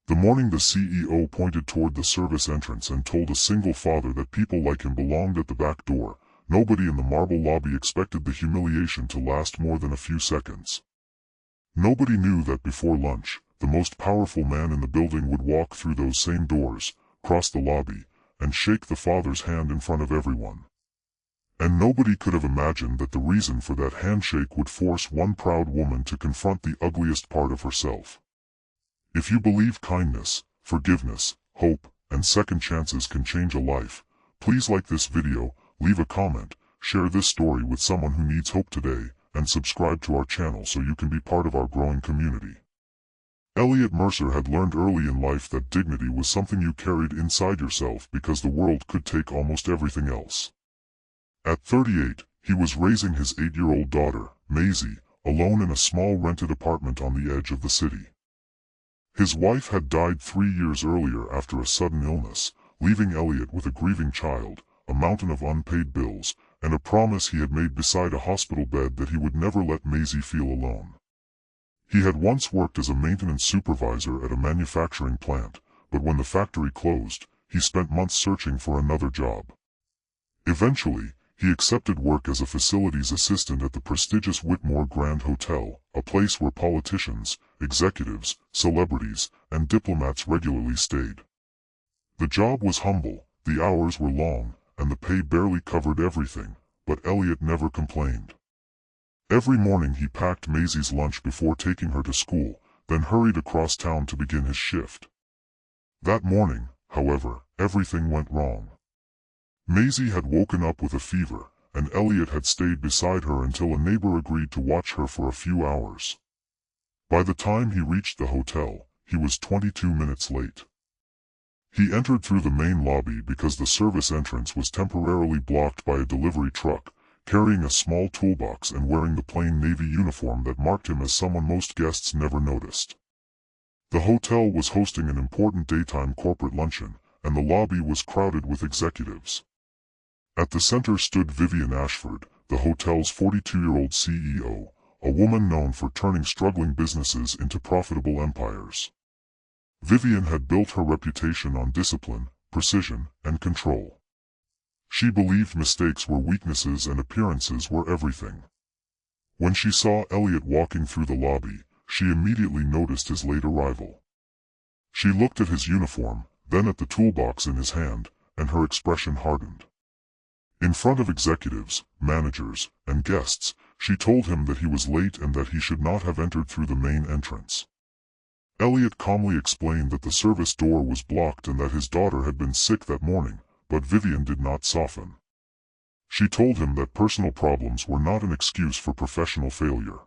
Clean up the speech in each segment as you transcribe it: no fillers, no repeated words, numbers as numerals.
The morning the CEO pointed toward the service entrance and told a single father that people like him belonged at the back door, nobody in the marble lobby expected the humiliation to last more than a few seconds. Nobody knew that before lunch, the most powerful man in the building would walk through those same doors, cross the lobby, and shake the father's hand in front of everyone. And nobody could have imagined that the reason for that handshake would force one proud woman to confront the ugliest part of herself. If you believe kindness, forgiveness, hope, and second chances can change a life, please like this video, leave a comment, share this story with someone who needs hope today, and subscribe to our channel so you can be part of our growing community. Elliot Mercer had learned early in life that dignity was something you carried inside yourself because the world could take almost everything else. At 38, he was raising his 8-year-old daughter, Maisie, alone in a small rented apartment on the edge of the city. His wife had died 3 years earlier after a sudden illness, leaving Elliot with a grieving child, a mountain of unpaid bills, and a promise he had made beside a hospital bed that he would never let Maisie feel alone. He had once worked as a maintenance supervisor at a manufacturing plant, but when the factory closed, he spent months searching for another job. Eventually, he accepted work as a facilities assistant at the prestigious Whitmore Grand Hotel, a place where politicians, executives, celebrities, and diplomats regularly stayed. The job was humble, the hours were long, and the pay barely covered everything, but Elliot never complained. Every morning he packed Maisie's lunch before taking her to school, then hurried across town to begin his shift. That morning, however, everything went wrong. Maisie had woken up with a fever, and Elliot had stayed beside her until a neighbor agreed to watch her for a few hours. By the time he reached the hotel, he was 22 minutes late. He entered through the main lobby because the service entrance was temporarily blocked by a delivery truck, carrying a small toolbox and wearing the plain navy uniform that marked him as someone most guests never noticed. The hotel was hosting an important daytime corporate luncheon, and the lobby was crowded with executives. At the center stood Vivian Ashford, the hotel's 42-year-old CEO, a woman known for turning struggling businesses into profitable empires. Vivian had built her reputation on discipline, precision, and control. She believed mistakes were weaknesses and appearances were everything. When she saw Elliot walking through the lobby, she immediately noticed his late arrival. She looked at his uniform, then at the toolbox in his hand, and her expression hardened. In front of executives, managers, and guests, she told him that he was late and that he should not have entered through the main entrance. Elliot calmly explained that the service door was blocked and that his daughter had been sick that morning, but Vivian did not soften. She told him that personal problems were not an excuse for professional failure.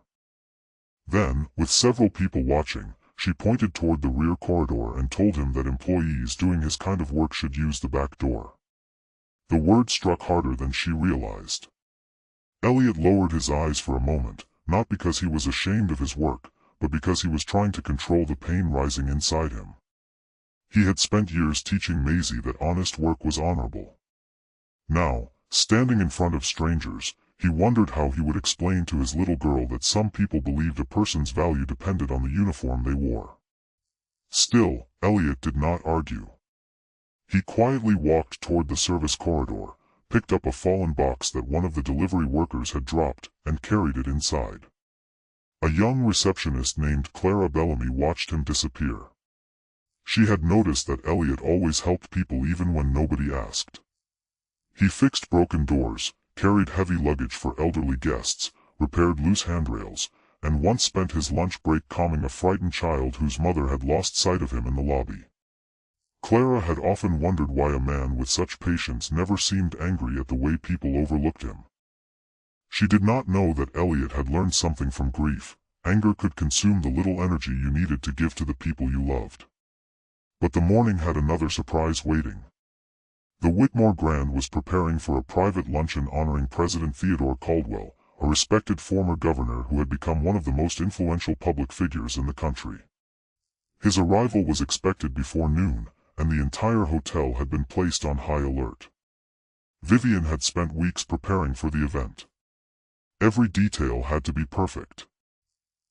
Then, with several people watching, she pointed toward the rear corridor and told him that employees doing his kind of work should use the back door. The word struck harder than she realized. Elliot lowered his eyes for a moment, not because he was ashamed of his work, but because he was trying to control the pain rising inside him. He had spent years teaching Maisie that honest work was honorable. Now, standing in front of strangers, he wondered how he would explain to his little girl that some people believed a person's value depended on the uniform they wore. Still, Elliot did not argue. He quietly walked toward the service corridor, picked up a fallen box that one of the delivery workers had dropped, and carried it inside. A young receptionist named Clara Bellamy watched him disappear. She had noticed that Elliot always helped people even when nobody asked. He fixed broken doors, carried heavy luggage for elderly guests, repaired loose handrails, and once spent his lunch break calming a frightened child whose mother had lost sight of him in the lobby. Clara had often wondered why a man with such patience never seemed angry at the way people overlooked him. She did not know that Elliot had learned something from grief. Anger could consume the little energy you needed to give to the people you loved. But the morning had another surprise waiting. The Whitmore Grand was preparing for a private luncheon honoring President Theodore Caldwell, a respected former governor who had become one of the most influential public figures in the country. His arrival was expected before noon, and the entire hotel had been placed on high alert. Vivian had spent weeks preparing for the event. Every detail had to be perfect.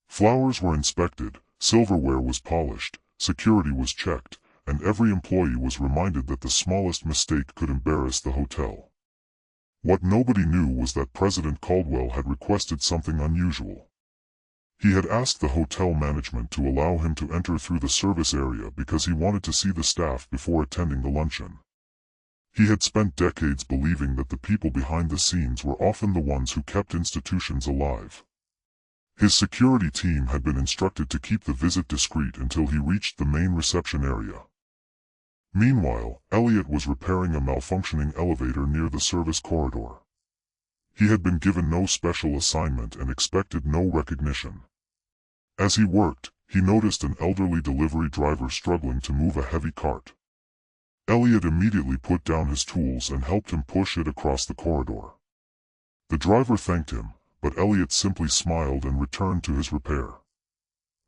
Flowers were inspected, silverware was polished, security was checked, and every employee was reminded that the smallest mistake could embarrass the hotel. What nobody knew was that President Caldwell had requested something unusual. He had asked the hotel management to allow him to enter through the service area because he wanted to see the staff before attending the luncheon. He had spent decades believing that the people behind the scenes were often the ones who kept institutions alive. His security team had been instructed to keep the visit discreet until he reached the main reception area. Meanwhile, Elliot was repairing a malfunctioning elevator near the service corridor. He had been given no special assignment and expected no recognition. As he worked, he noticed an elderly delivery driver struggling to move a heavy cart. Elliot immediately put down his tools and helped him push it across the corridor. The driver thanked him, but Elliot simply smiled and returned to his repair.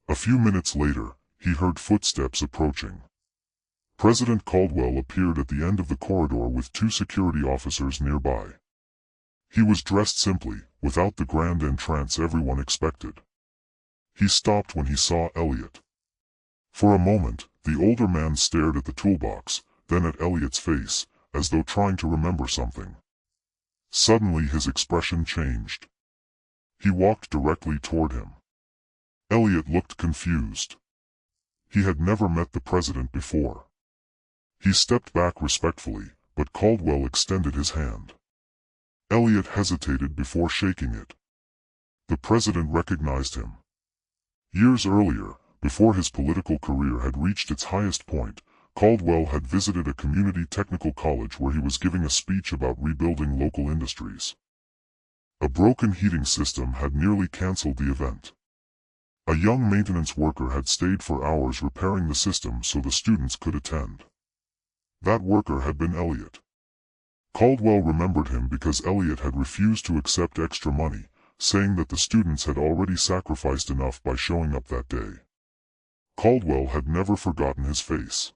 A few minutes later, he heard footsteps approaching. President Caldwell appeared at the end of the corridor with two security officers nearby. He was dressed simply, without the grand entrance everyone expected. He stopped when he saw Elliot. For a moment, the older man stared at the toolbox, then at Elliot's face, as though trying to remember something. Suddenly his expression changed. He walked directly toward him. Elliot looked confused. He had never met the president before. He stepped back respectfully, but Caldwell extended his hand. Elliot hesitated before shaking it. The president recognized him. Years earlier, before his political career had reached its highest point, Caldwell had visited a community technical college where he was giving a speech about rebuilding local industries. A broken heating system had nearly canceled the event. A young maintenance worker had stayed for hours repairing the system so the students could attend. That worker had been Elliot. Caldwell remembered him because Elliot had refused to accept extra money, saying that the students had already sacrificed enough by showing up that day. Caldwell had never forgotten his face.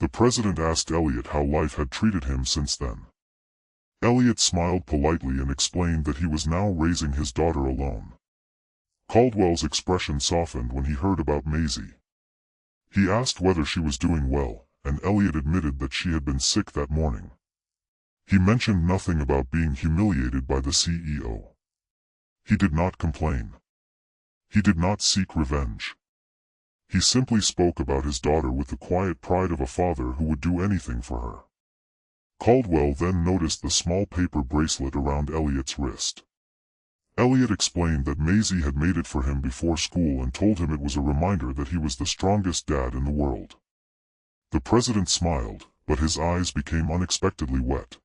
The president asked Elliot how life had treated him since then. Elliot smiled politely and explained that he was now raising his daughter alone. Caldwell's expression softened when he heard about Maisie. He asked whether she was doing well, and Elliot admitted that she had been sick that morning. He mentioned nothing about being humiliated by the CEO. He did not complain. He did not seek revenge. He simply spoke about his daughter with the quiet pride of a father who would do anything for her. Caldwell then noticed the small paper bracelet around Elliot's wrist. Elliot explained that Maisie had made it for him before school and told him it was a reminder that he was the strongest dad in the world. The president smiled, but his eyes became unexpectedly wet.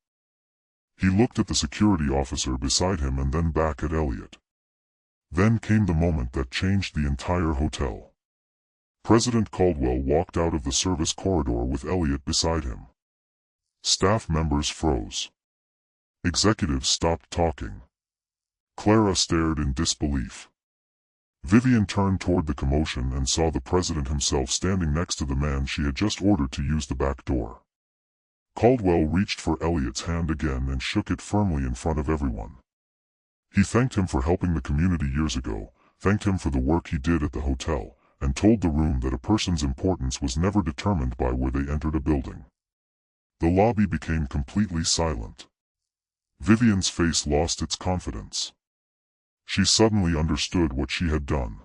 He looked at the security officer beside him and then back at Elliot. Then came the moment that changed the entire hotel. President Caldwell walked out of the service corridor with Elliot beside him. Staff members froze. Executives stopped talking. Clara stared in disbelief. Vivian turned toward the commotion and saw the president himself standing next to the man she had just ordered to use the back door. Caldwell reached for Elliot's hand again and shook it firmly in front of everyone. He thanked him for helping the community years ago, thanked him for the work he did at the hotel, and told the room that a person's importance was never determined by where they entered a building. The lobby became completely silent. Vivian's face lost its confidence. She suddenly understood what she had done.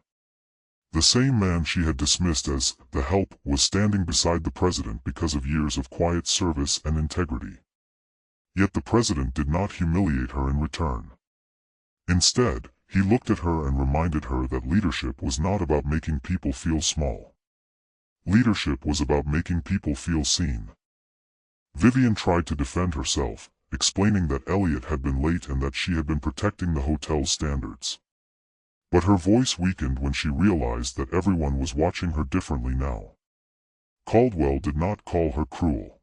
The same man she had dismissed as the help was standing beside the president because of years of quiet service and integrity. Yet the president did not humiliate her in return. Instead, he looked at her and reminded her that leadership was not about making people feel small. Leadership was about making people feel seen. Vivian tried to defend herself, explaining that Elliot had been late and that she had been protecting the hotel's standards. But her voice weakened when she realized that everyone was watching her differently now. Caldwell did not call her cruel.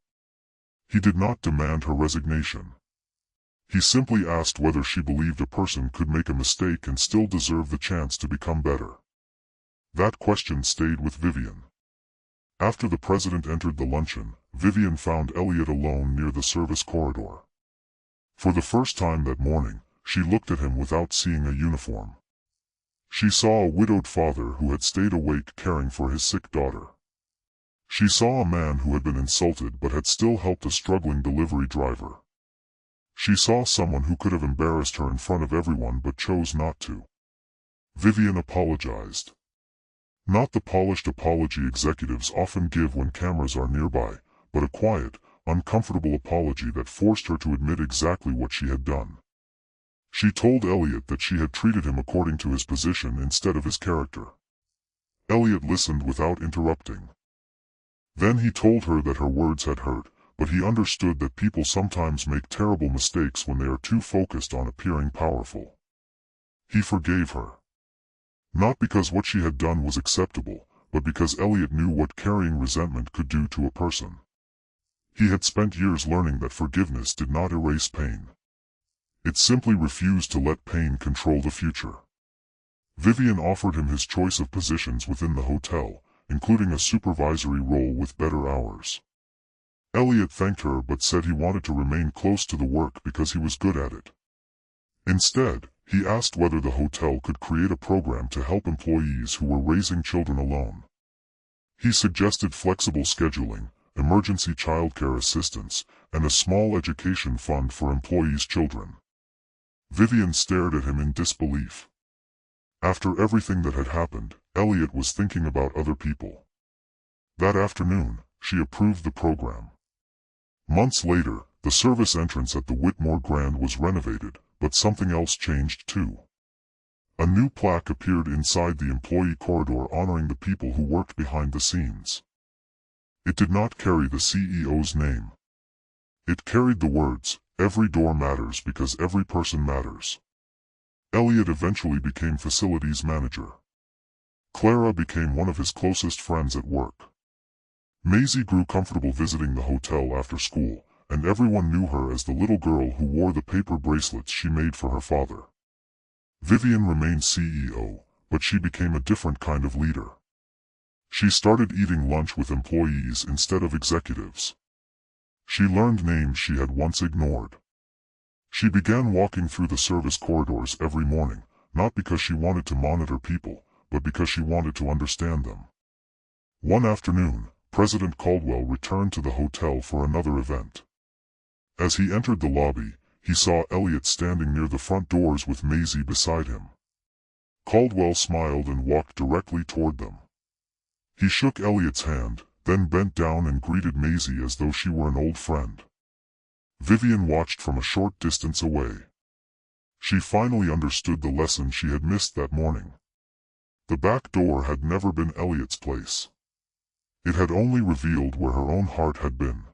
He did not demand her resignation. He simply asked whether she believed a person could make a mistake and still deserve the chance to become better. That question stayed with Vivian. After the president entered the luncheon, Vivian found Elliot alone near the service corridor. For the first time that morning, she looked at him without seeing a uniform. She saw a widowed father who had stayed awake caring for his sick daughter. She saw a man who had been insulted but had still helped a struggling delivery driver. She saw someone who could have embarrassed her in front of everyone but chose not to. Vivian apologized. Not the polished apology executives often give when cameras are nearby, but a quiet, uncomfortable apology that forced her to admit exactly what she had done. She told Elliot that she had treated him according to his position instead of his character. Elliot listened without interrupting. Then he told her that her words had hurt, but he understood that people sometimes make terrible mistakes when they are too focused on appearing powerful. He forgave her. Not because what she had done was acceptable, but because Elliot knew what carrying resentment could do to a person. He had spent years learning that forgiveness did not erase pain. It simply refused to let pain control the future. Vivian offered him his choice of positions within the hotel, including a supervisory role with better hours. Elliot thanked her but said he wanted to remain close to the work because he was good at it. Instead, he asked whether the hotel could create a program to help employees who were raising children alone. He suggested flexible scheduling, emergency childcare assistance, and a small education fund for employees' children. Vivian stared at him in disbelief. After everything that had happened, Elliot was thinking about other people. That afternoon, she approved the program. Months later, the service entrance at the Whitmore Grand was renovated, but something else changed too. A new plaque appeared inside the employee corridor honoring the people who worked behind the scenes. It did not carry the CEO's name. It carried the words, "Every door matters because every person matters." Elliot eventually became facilities manager. Clara became one of his closest friends at work. Maisie grew comfortable visiting the hotel after school, and everyone knew her as the little girl who wore the paper bracelets she made for her father. Vivian remained CEO, but she became a different kind of leader. She started eating lunch with employees instead of executives. She learned names she had once ignored. She began walking through the service corridors every morning, not because she wanted to monitor people, but because she wanted to understand them. One afternoon, President Caldwell returned to the hotel for another event. As he entered the lobby, he saw Elliot standing near the front doors with Maisie beside him. Caldwell smiled and walked directly toward them. He shook Elliot's hand, then bent down and greeted Maisie as though she were an old friend. Vivian watched from a short distance away. She finally understood the lesson she had missed that morning. The back door had never been Elliot's place. It had only revealed where her own heart had been.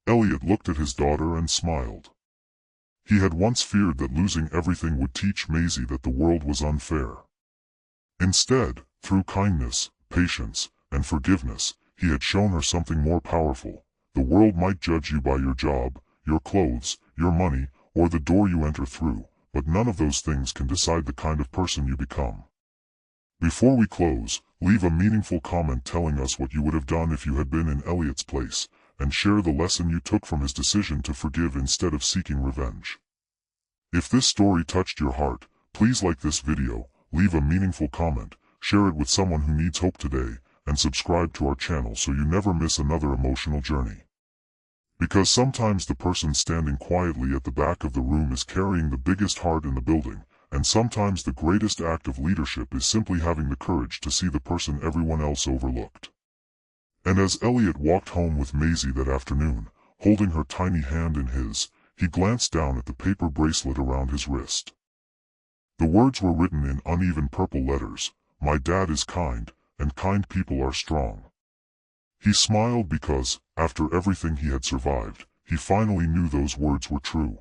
Elliot looked at his daughter and smiled. He had once feared that losing everything would teach Maisie that the world was unfair. Instead, through kindness, patience, and forgiveness, he had shown her something more powerful. The world might judge you by your job, your clothes, your money, or the door you enter through, but none of those things can decide the kind of person you become. Before we close, leave a meaningful comment telling us what you would have done if you had been in Elliot's place, and share the lesson you took from his decision to forgive instead of seeking revenge. If this story touched your heart, please like this video, leave a meaningful comment, share it with someone who needs hope today, and subscribe to our channel so you never miss another emotional journey. Because sometimes the person standing quietly at the back of the room is carrying the biggest heart in the building, and sometimes the greatest act of leadership is simply having the courage to see the person everyone else overlooked. And as Elliot walked home with Maisie that afternoon, holding her tiny hand in his, he glanced down at the paper bracelet around his wrist. The words were written in uneven purple letters, "My dad is kind, and kind people are strong." He smiled because, after everything he had survived, he finally knew those words were true.